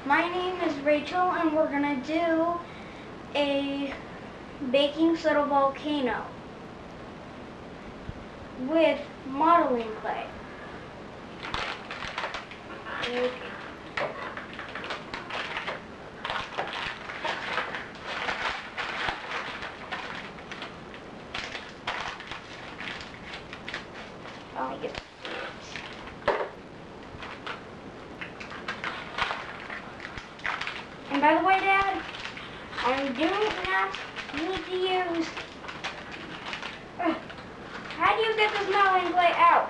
My name is Rachel, and we're going to do a baking soda volcano with modeling clay. Okay. Oh, yeah. And by the way, Dad, I do not need to use... How do you get this modeling clay out?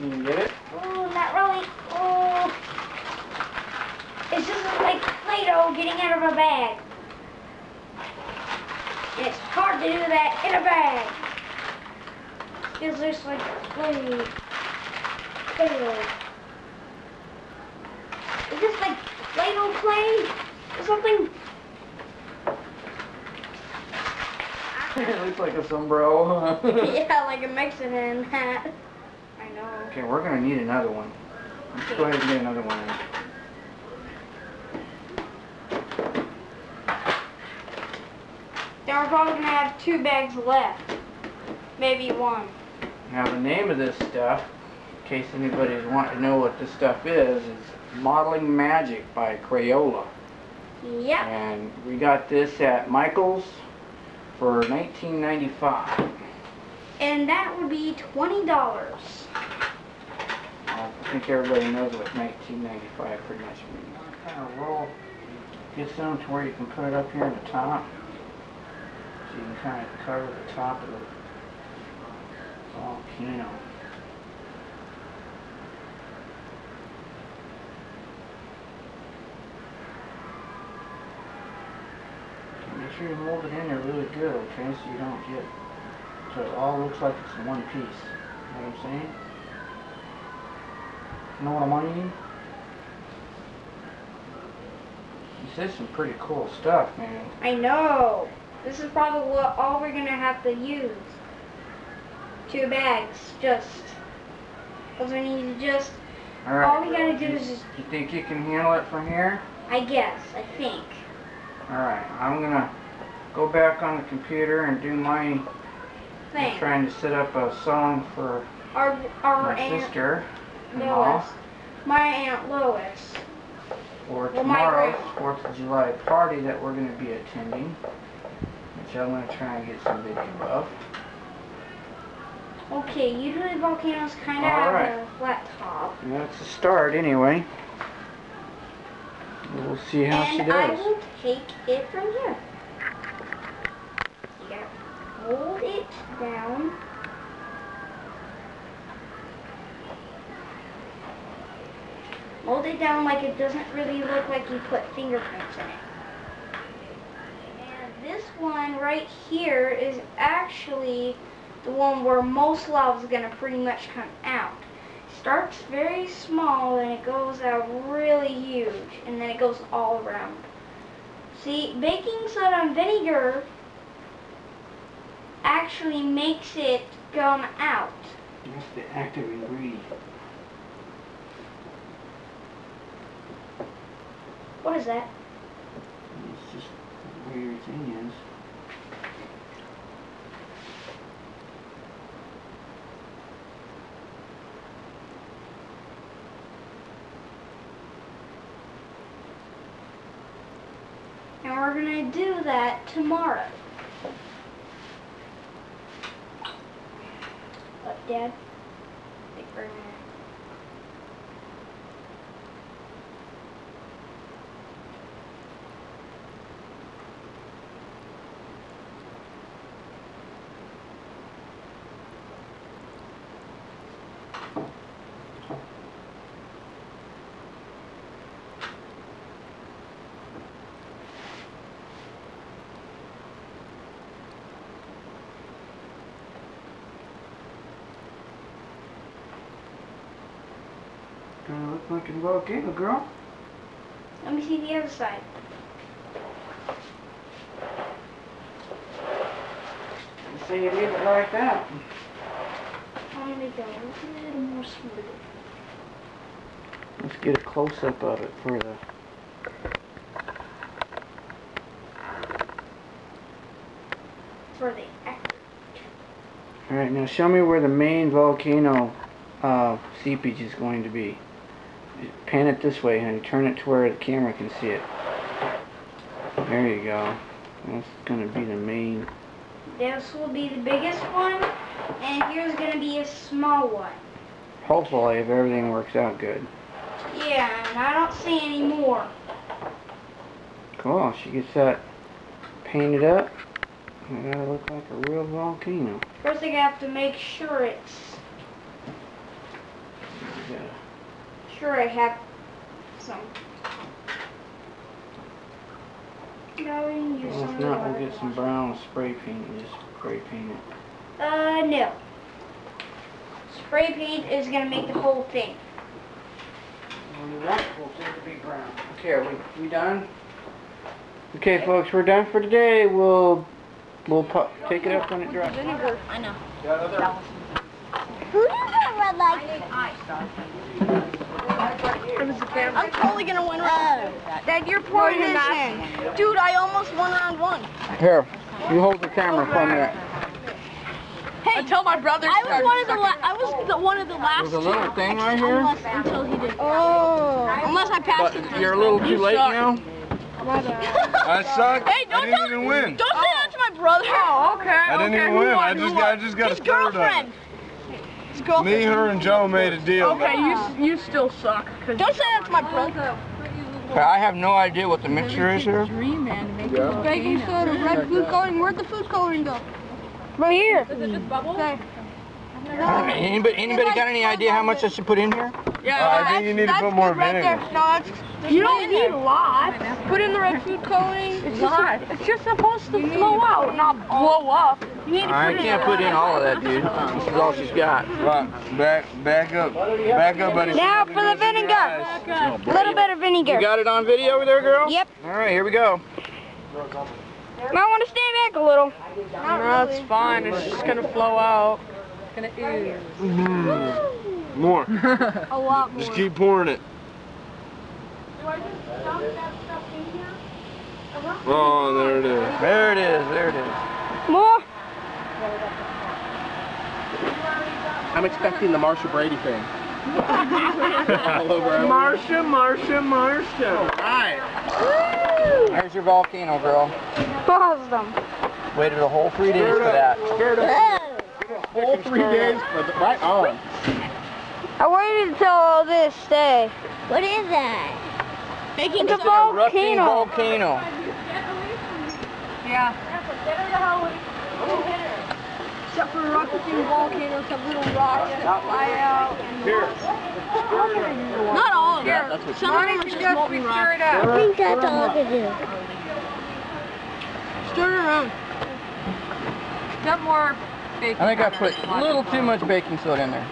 You can get it? Oh, not really. Oh. It's just like Play-Doh getting out of a bag. And it's hard to do that in a bag. It's just like clay. Is this like Play-Doh clay or something? It looks like a sombrero. Yeah, like a Mexican hat. I know. Okay, we're going to need another one. Let's go ahead and get another one in. Then we're probably going to have 2 bags left. Maybe 1. Now the name of this stuff, in case anybody's wanting to know what this stuff is Modeling Magic by Crayola. Yep. And we got this at Michael's for $19.95. And that would be $20. I think everybody knows what $19.95 pretty much means. Kind of roll, get some to where you can put it up here in the top. So you can kind of cover the top of the volcano. Make sure you mold it in there really good, okay, so you don't get, so it all looks like it's in one piece. You know what I'm saying? You know what I mean? This is some pretty cool stuff, man. I know. This is probably all we're going to have to use. 2 bags, just. Because we need to just... Alright, all we got to do is just... You think you can handle it from here? I guess. I think. Alright, I'm going to go back on the computer and do my... I'm trying to set up a song for our my Aunt sister. Lois. My Aunt Lois. For tomorrow's 4th of July party that we're going to be attending, which I'm going to try and get some video of. Okay, usually volcanoes kind of have a flat top. That's a start anyway. We'll see how she does. And I will take it from here. You gotta hold it down. Hold it down like it doesn't really look like you put fingerprints in it. And this one right here is actually the one where most lava is going to pretty much come out. It starts very small and it goes out really huge, and then it goes all around. See, baking soda and vinegar actually makes it come out. That's the active ingredient. What is that? It's just where your thing is. And we're going to do that tomorrow. What, Dad? I think we're going to... Gonna look like a volcano, girl. Let me see the other side. You say you leave it like that. make that a little more smooth. Let's get a close-up of it for the... Effort. Alright, now show me where the main volcano seepage is going to be. Pan it this way, honey. Turn it to where the camera can see it. There you go. That's going to be the main. This will be the biggest one, and here's going to be a small one. Hopefully, if everything works out good. Yeah, and I don't see any more. Cool. She gets that painted up. It gotta look like a real volcano. First, I have to make sure it's... Sure I have some. No, we can use Well, some if not, of we'll get some brown spray paint and just spray paint it. No. Spray paint is going to make the whole thing. Well, you want the whole thing to be brown. Okay, are we done? Okay, folks, we're done for today. We'll take it up when it drops. Vinegar. I know. Who does that red light? I'm totally gonna win round. Dad, you're pouring this in. Dude, I almost won round one. Here, you hold the camera for a minute. Hey, until my brother started. I was one of the last. There's a little thing right here. Until he did. Oh. Unless I passed it. But you're a little too late now. I suck. Hey, I didn't even win. Don't say that to my brother. Oh, okay. I didn't even win. I just got a His third girlfriend. of it. Me, her, and Joe made a deal. Okay, you still suck. Don't say that to my brother. I have no idea what the mixture is here. Baking soda, red food coloring. Where'd the food coloring go? Right here. Does it just bubble? Okay. Anybody got any idea how much I should put in here? Yeah, I think you need to put more vinegar. No, you don't need a lot. Put in the red food coloring. It's just supposed to flow out, not blow up. You need to I can't put in all of that, dude. This is all she's got. Right, back up, buddy. Now for the vinegar. A little bit of vinegar. You got it on video over there, girl? Yep. All right, here we go. Might want to stand back a little. No, it's fine. It's just gonna flow out. It's gonna ooze. More. A lot more. Just keep pouring it. Do I just dump that stuff in here? Oh, there it is. There it is. There it is. More. I'm expecting the Marsha Brady thing. Marsha. Right. There's your volcano, girl. Awesome. Waited a whole 3 days for that. Whole 3 days, right on. I waited until all this day. What is that? Baking It's a soda. Erupting volcano. volcano. Yeah. Except for erupting volcanoes have little rocks that fly out. Not all of them. Some of them are just molten rock. I think that's all I can do. Stir it around. Got more baking. I think I put a little too much baking soda in there.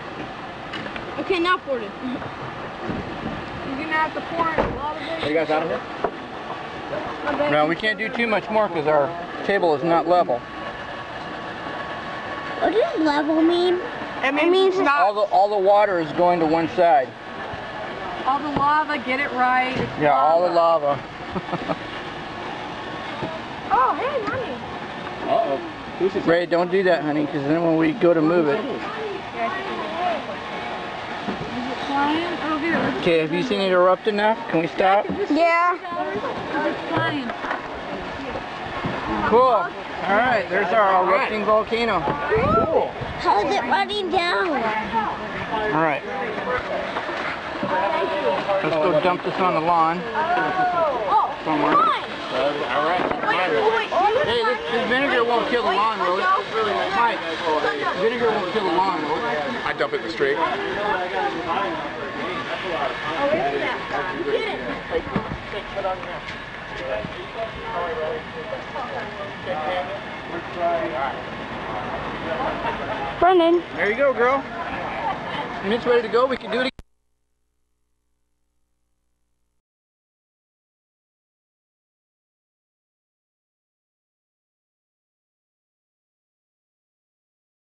Okay, now pour it. You're gonna have to pour in a lot of baking. Are you guys out of here? No, we can't do too much more because our table is not level. What does level mean? It means it's not. All the water is going to one side. All the lava, get it right. Yeah, all the lava. Oh, hey, mommy. Uh-oh. Who's this? Ray, don't do that, honey, because then when we go to move it. Okay, have you seen it erupt enough? Can we stop? Yeah. Cool. All right, there's our erupting volcano. Cool. How's it running down? All right. Let's go dump this on the lawn somewhere. All right. Hey, this vinegar won't kill the lawn, will it? Mike, vinegar won't kill the lawn, will it? I dump it in the street. Brendan. There you go, girl. When it's ready to go, we can do it again.